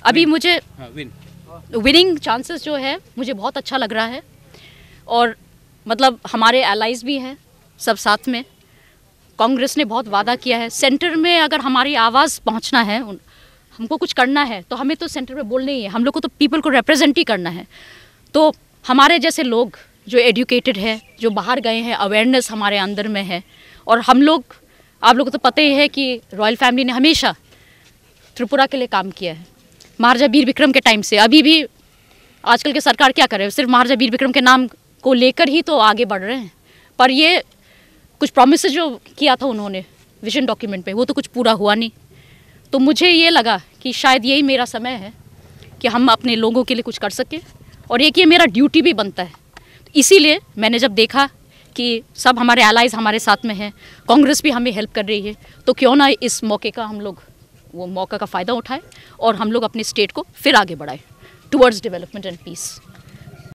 अभी मुझे winning chances जो है मुझे बहुत अच्छा लग रहा है। और मतलब हमारे एलाइज भी हैं सब साथ में। कांग्रेस ने बहुत वादा किया है सेंटर में, अगर हमारी आवाज़ पहुंचना है, हमको कुछ करना है तो हमें तो सेंटर में बोलना ही है। हम लोग को तो पीपल को रिप्रेजेंट ही करना है। तो हमारे जैसे लोग जो एजुकेटेड है, जो बाहर गए हैं, अवेयरनेस हमारे अंदर में है। और हम लोग, आप लोगों को तो पता ही है कि रॉयल फैमिली ने हमेशा त्रिपुरा के लिए काम किया है, महाराजा वीर विक्रम के टाइम से। अभी भी आजकल की सरकार क्या करे, सिर्फ महाराजा वीर विक्रम के नाम को लेकर ही तो आगे बढ़ रहे हैं। पर ये कुछ प्रॉमिस जो किया था उन्होंने विजन डॉक्यूमेंट पे, वो तो कुछ पूरा हुआ नहीं। तो मुझे ये लगा कि शायद यही मेरा समय है कि हम अपने लोगों के लिए कुछ कर सकें, और एक ये मेरा ड्यूटी भी बनता है। इसीलिए मैंने जब देखा कि सब हमारे एलाइज हमारे साथ में हैं, कांग्रेस भी हमें हेल्प कर रही है, तो क्यों ना इस मौके का हम लोग वो मौका का फ़ायदा उठाएं और हम लोग अपने स्टेट को फिर आगे बढ़ाएं टुवर्ड्स डेवलपमेंट एंड पीस।